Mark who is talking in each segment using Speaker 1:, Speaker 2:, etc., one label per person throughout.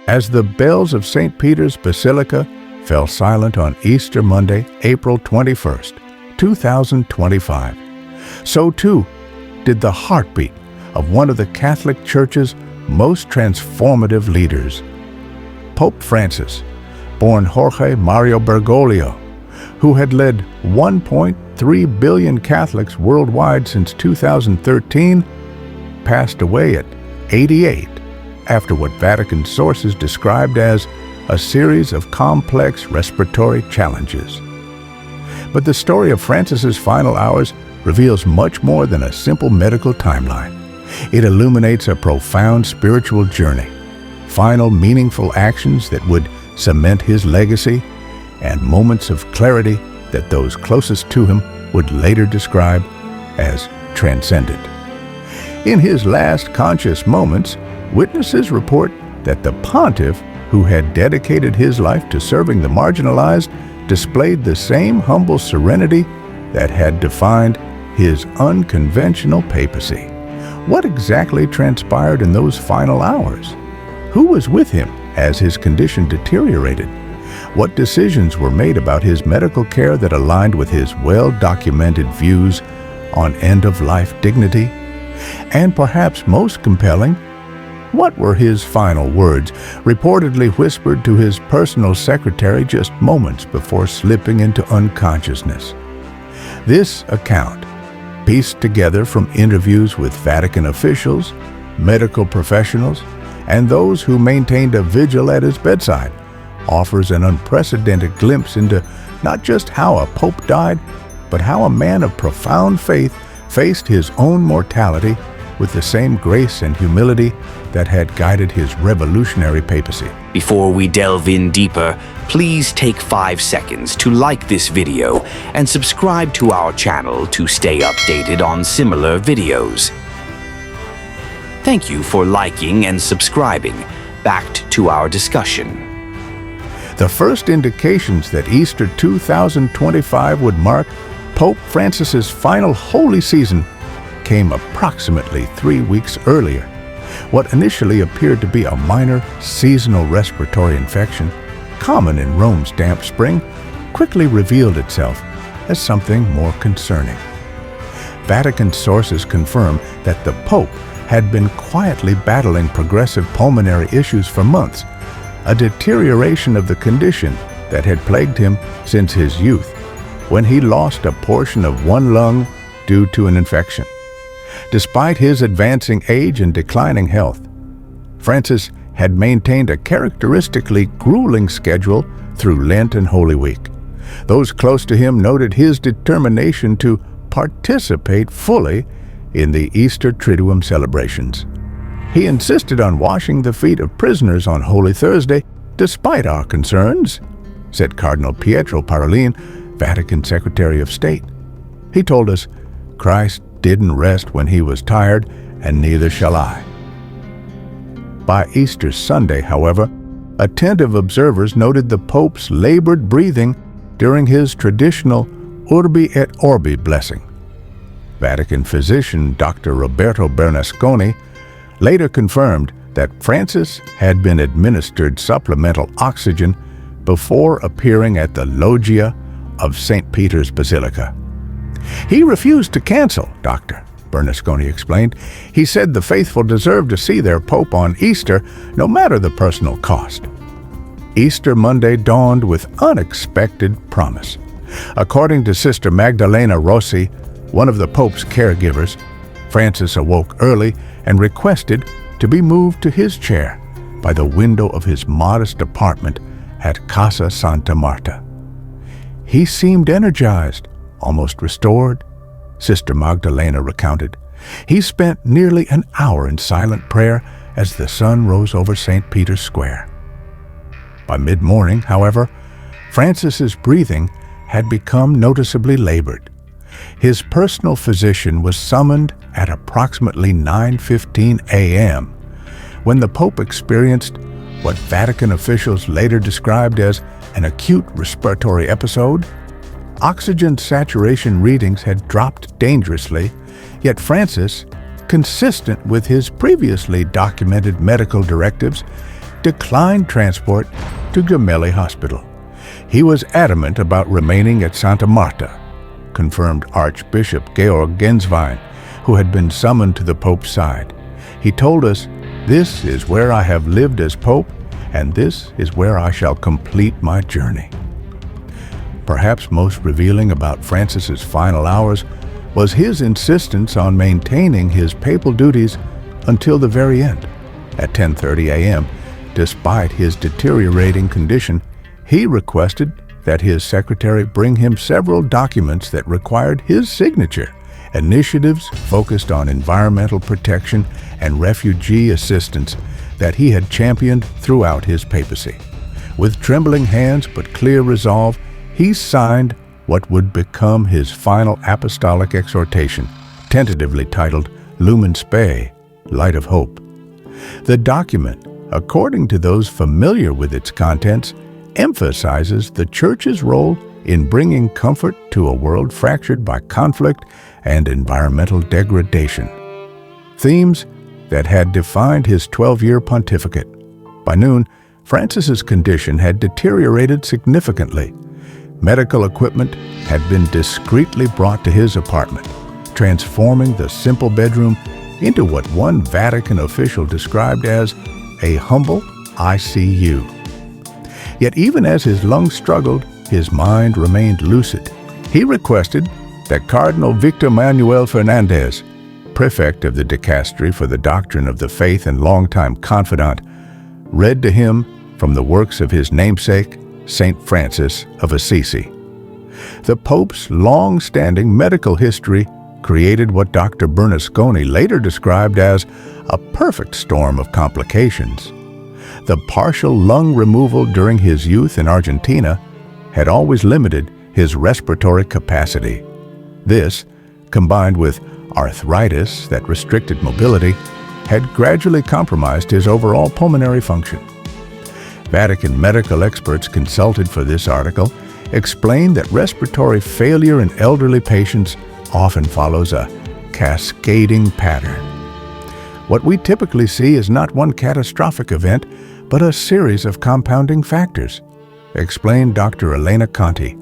Speaker 1: As the bells of St. Peter's Basilica fell silent on Easter Monday, April 21st, 2025, so too did the heartbeat of one of the Catholic Church's most transformative leaders. Pope Francis, born Jorge Mario Bergoglio, who had led 1.3 billion Catholics worldwide since 2013, passed away at 88 after what Vatican sources described as a series of complex respiratory challenges. But the story of Francis's final hours reveals much more than a simple medical timeline. It illuminates a profound spiritual journey, final meaningful actions that would cement his legacy, and moments of clarity that those closest to him would later describe as transcendent. In his last conscious moments, witnesses report that the pontiff, who had dedicated his life to serving the marginalized, displayed the same humble serenity that had defined his unconventional papacy. What exactly transpired in those final hours? Who was with him as his condition deteriorated? What decisions were made about his medical care that aligned with his well-documented views on end-of-life dignity? And perhaps most compelling, what were his final words, reportedly whispered to his personal secretary just moments before slipping into unconsciousness? This account, pieced together from interviews with Vatican officials, medical professionals, and those who maintained a vigil at his bedside, offers an unprecedented glimpse into not just how a pope died, but how a man of profound faith faced his own mortality with the same grace and humility that had guided his revolutionary papacy.
Speaker 2: Before we delve in deeper, please take 5 seconds to like this video and subscribe to our channel to stay updated on similar videos. Thank you for liking and subscribing. Back to our discussion.
Speaker 1: The first indications that Easter 2025 would mark Pope Francis's final holy season came approximately 3 weeks earlier. What initially appeared to be a minor seasonal respiratory infection, common in Rome's damp spring, quickly revealed itself as something more concerning. Vatican sources confirm that the Pope had been quietly battling progressive pulmonary issues for months, a deterioration of the condition that had plagued him since his youth, when he lost a portion of one lung due to an infection. Despite his advancing age and declining health, Francis had maintained a characteristically grueling schedule through Lent and Holy Week. Those close to him noted his determination to participate fully in the Easter Triduum celebrations. He insisted on washing the feet of prisoners on Holy Thursday, despite our concerns, said Cardinal Pietro Parolin, Vatican Secretary of State. He told us, "Christ didn't rest when he was tired, and neither shall I." By Easter Sunday, however, attentive observers noted the Pope's labored breathing during his traditional Urbi et Orbi blessing. Vatican physician Dr. Roberto Bernasconi later confirmed that Francis had been administered supplemental oxygen before appearing at the loggia of St. Peter's Basilica. He refused to cancel, Dr. Bernasconi explained. He said the faithful deserve to see their Pope on Easter, no matter the personal cost. Easter Monday dawned with unexpected promise. According to Sister Magdalena Rossi, one of the Pope's caregivers, Francis awoke early and requested to be moved to his chair by the window of his modest apartment at Casa Santa Marta. He seemed energized, almost restored, Sister Magdalena recounted. He spent nearly an hour in silent prayer as the sun rose over St. Peter's Square. By mid-morning, however, Francis's breathing had become noticeably labored. His personal physician was summoned at approximately 9:15 a.m. when the Pope experienced what Vatican officials later described as an acute respiratory episode. Oxygen saturation readings had dropped dangerously, yet Francis, consistent with his previously documented medical directives, declined transport to Gemelli Hospital. He was adamant about remaining at Santa Marta, confirmed Archbishop Georg Genswein, who had been summoned to the Pope's side. He told us, "This is where I have lived as Pope, and this is where I shall complete my journey." Perhaps most revealing about Francis's final hours was his insistence on maintaining his papal duties until the very end. At 10:30 a.m., despite his deteriorating condition, he requested that his secretary bring him several documents that required his signature, initiatives focused on environmental protection and refugee assistance that he had championed throughout his papacy. With trembling hands but clear resolve, he signed what would become his final apostolic exhortation, tentatively titled Lumen Spe, Light of Hope. The document, according to those familiar with its contents, emphasizes the Church's role in bringing comfort to a world fractured by conflict and environmental degradation. Themes that had defined his 12-year pontificate. By noon, Francis's condition had deteriorated significantly. Medical equipment had been discreetly brought to his apartment, transforming the simple bedroom into what one Vatican official described as a humble ICU. Yet even as his lungs struggled, his mind remained lucid. He requested that Cardinal Victor Manuel Fernandez, prefect of the dicastery for the doctrine of the faith and longtime confidant, read to him from the works of his namesake, St. Francis of Assisi. The Pope's long-standing medical history created what Dr. Bernasconi later described as a perfect storm of complications. The partial lung removal during his youth in Argentina had always limited his respiratory capacity. This, combined with arthritis that restricted mobility, had gradually compromised his overall pulmonary function. Vatican medical experts consulted for this article explained that respiratory failure in elderly patients often follows a cascading pattern. What we typically see is not one catastrophic event, but a series of compounding factors, explained Dr. Elena Conti,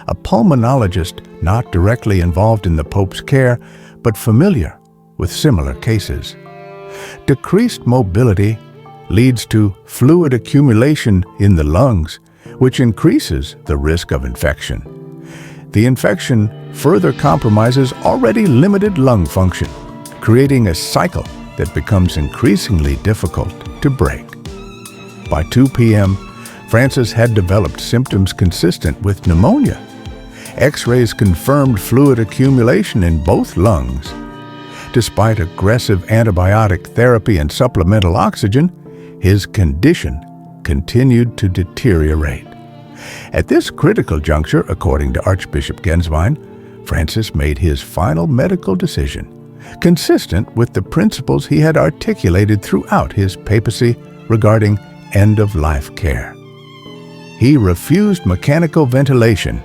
Speaker 1: a pulmonologist not directly involved in the Pope's care, but familiar with similar cases. Decreased mobility leads to fluid accumulation in the lungs, which increases the risk of infection. The infection further compromises already limited lung function, creating a cycle that becomes increasingly difficult to break. By 2 p.m., Francis had developed symptoms consistent with pneumonia. X-rays confirmed fluid accumulation in both lungs. Despite aggressive antibiotic therapy and supplemental oxygen, his condition continued to deteriorate. At this critical juncture, according to Archbishop Genswein, Francis made his final medical decision, consistent with the principles he had articulated throughout his papacy regarding end-of-life care. He refused mechanical ventilation,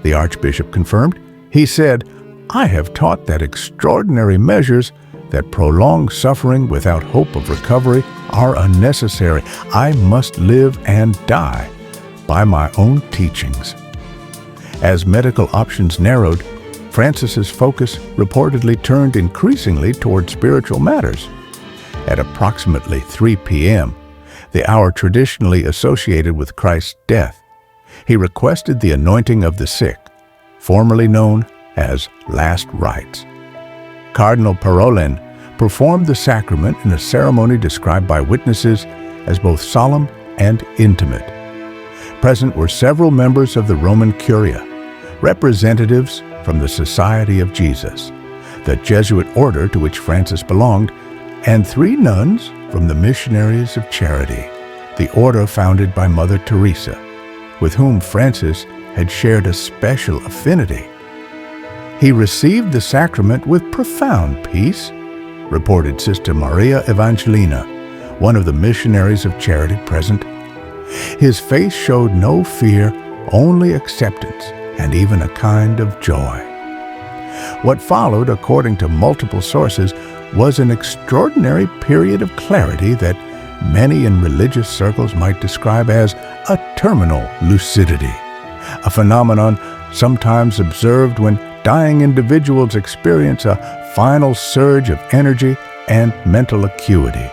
Speaker 1: the Archbishop confirmed. He said, "I have taught that extraordinary measures that prolong suffering without hope of recovery are unnecessary. I must live and die by my own teachings." As medical options narrowed, Francis's focus reportedly turned increasingly toward spiritual matters. At approximately 3 p.m., the hour traditionally associated with Christ's death, he requested the anointing of the sick, formerly known as last rites. Cardinal Parolin performed the sacrament in a ceremony described by witnesses as both solemn and intimate. Present were several members of the Roman Curia, representatives from the Society of Jesus, the Jesuit order to which Francis belonged, and 3 nuns from the Missionaries of Charity, the order founded by Mother Teresa, with whom Francis had shared a special affinity. He received the sacrament with profound peace, reported Sister Maria Evangelina, one of the Missionaries of Charity present. His face showed no fear, only acceptance, and even a kind of joy. What followed, according to multiple sources, was an extraordinary period of clarity that many in religious circles might describe as a terminal lucidity, a phenomenon sometimes observed when dying individuals experience a final surge of energy and mental acuity.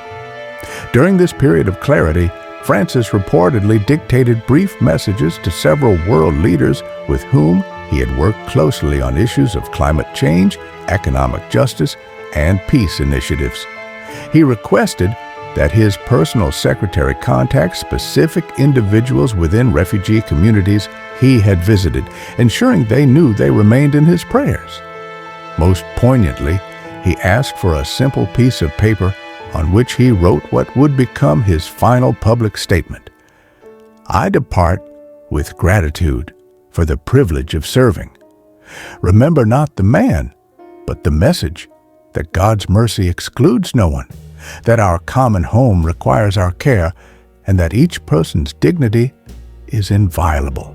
Speaker 1: During this period of clarity, Francis reportedly dictated brief messages to several world leaders with whom he had worked closely on issues of climate change, economic justice, and peace initiatives. He requested that his personal secretary contact specific individuals within refugee communities he had visited, ensuring they knew they remained in his prayers. Most poignantly, he asked for a simple piece of paper on which he wrote what would become his final public statement. "I depart with gratitude for the privilege of serving. Remember not the man, but the message that God's mercy excludes no one, that our common home requires our care, and that each person's dignity is inviolable.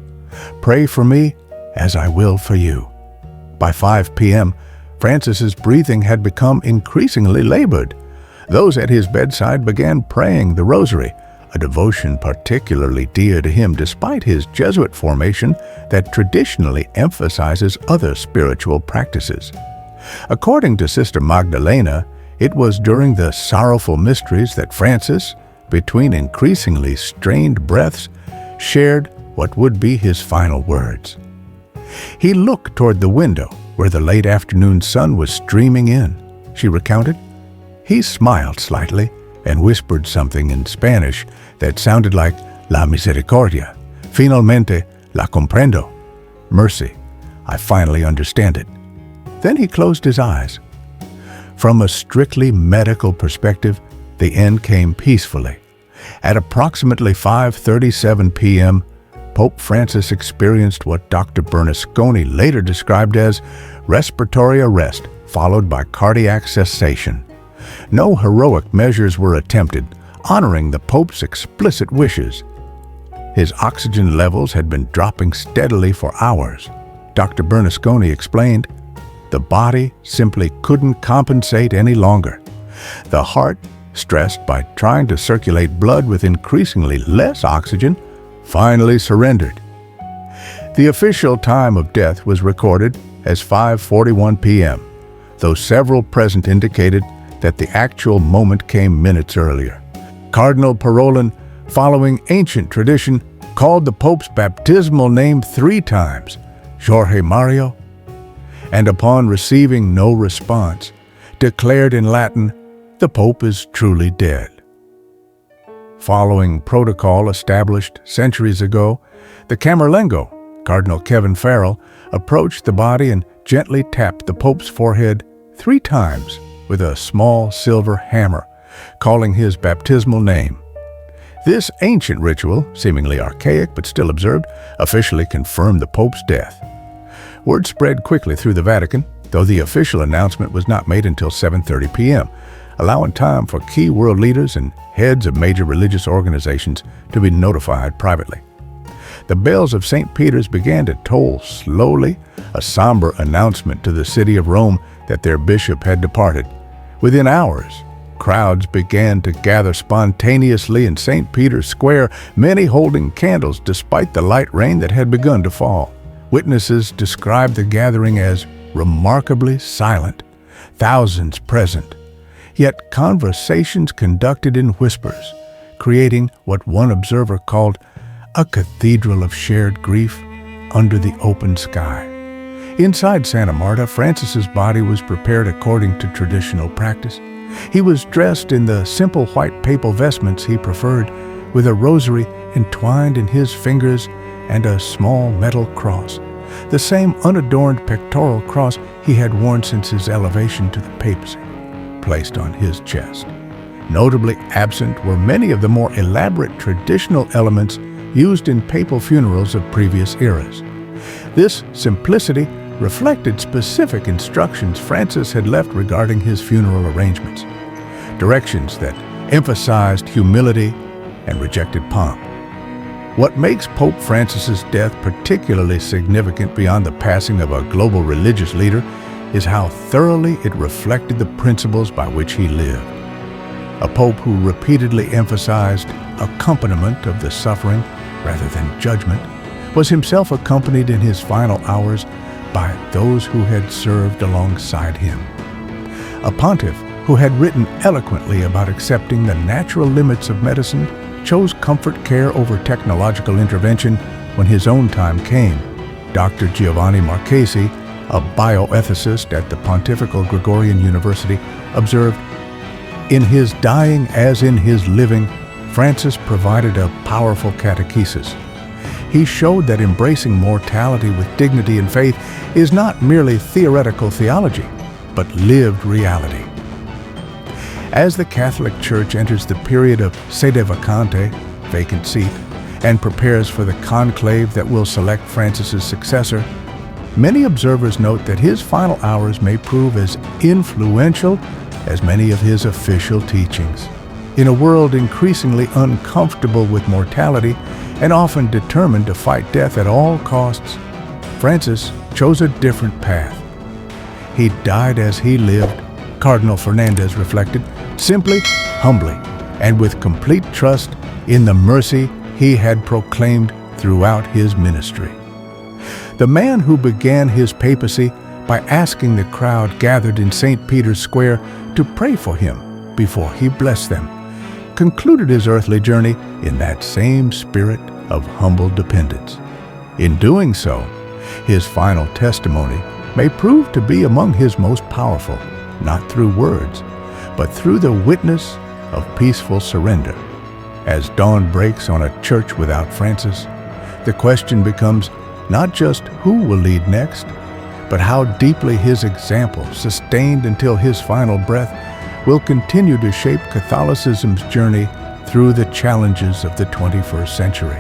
Speaker 1: Pray for me as I will for you." By 5 p.m., Francis's breathing had become increasingly labored. Those at his bedside began praying the rosary, a devotion particularly dear to him despite his Jesuit formation that traditionally emphasizes other spiritual practices. According to Sister Magdalena, it was during the sorrowful mysteries that Francis, between increasingly strained breaths, shared what would be his final words. He looked toward the window where the late afternoon sun was streaming in, she recounted. He smiled slightly and whispered something in Spanish that sounded like "La misericordia. Finalmente la comprendo." Mercy. I finally understand it. Then he closed his eyes. From a strictly medical perspective, the end came peacefully. At approximately 5:37 p.m., Pope Francis experienced what Dr. Bernasconi later described as respiratory arrest followed by cardiac cessation. No heroic measures were attempted, honoring the Pope's explicit wishes. His oxygen levels had been dropping steadily for hours. Dr. Bernasconi explained, the body simply couldn't compensate any longer. The heart, stressed by trying to circulate blood with increasingly less oxygen, finally surrendered. The official time of death was recorded as 5:41 p.m., though several present indicated that the actual moment came minutes earlier. Cardinal Parolin, following ancient tradition, called the Pope's baptismal name 3 times, Jorge Mario, and upon receiving no response, declared in Latin, "The Pope is truly dead." Following protocol established centuries ago, the Camerlengo, Cardinal Kevin Farrell, approached the body and gently tapped the Pope's forehead 3 times with a small silver hammer, calling his baptismal name. This ancient ritual, seemingly archaic but still observed, officially confirmed the Pope's death. Word spread quickly through the Vatican, though the official announcement was not made until 7:30 p.m., allowing time for key world leaders and heads of major religious organizations to be notified privately. The bells of St. Peter's began to toll slowly, a somber announcement to the city of Rome that their bishop had departed. Within hours, crowds began to gather spontaneously in St. Peter's Square, many holding candles despite the light rain that had begun to fall. Witnesses described the gathering as remarkably silent, thousands present, yet conversations conducted in whispers, creating what one observer called a cathedral of shared grief under the open sky. Inside Santa Marta, Francis's body was prepared according to traditional practice. He was dressed in the simple white papal vestments he preferred, with a rosary entwined in his fingers and a small metal cross, the same unadorned pectoral cross he had worn since his elevation to the papacy, placed on his chest. Notably absent were many of the more elaborate traditional elements used in papal funerals of previous eras. This simplicity reflected specific instructions Francis had left regarding his funeral arrangements, directions that emphasized humility and rejected pomp. What makes Pope Francis's death particularly significant beyond the passing of a global religious leader is how thoroughly it reflected the principles by which he lived. A pope who repeatedly emphasized accompaniment of the suffering rather than judgment, was himself accompanied in his final hours by those who had served alongside him. A pontiff who had written eloquently about accepting the natural limits of medicine chose comfort care over technological intervention when his own time came. Dr. Giovanni Marchesi, a bioethicist at the Pontifical Gregorian University, observed, "In his dying as in his living, Francis provided a powerful catechesis. He showed that embracing mortality with dignity and faith is not merely theoretical theology, but lived reality." As the Catholic Church enters the period of sede vacante, vacant seat, and prepares for the conclave that will select Francis's successor, many observers note that his final hours may prove as influential as many of his official teachings. In a world increasingly uncomfortable with mortality and often determined to fight death at all costs, Francis chose a different path. He died as he lived, Cardinal Fernandez reflected, simply, humbly, and with complete trust in the mercy he had proclaimed throughout his ministry. The man who began his papacy by asking the crowd gathered in St. Peter's Square to pray for him before he blessed them, concluded his earthly journey in that same spirit of humble dependence. In doing so, his final testimony may prove to be among his most powerful, not through words, but through the witness of peaceful surrender. As dawn breaks on a church without Francis, the question becomes not just who will lead next, but how deeply his example, sustained until his final breath, will continue to shape Catholicism's journey through the challenges of the 21st century.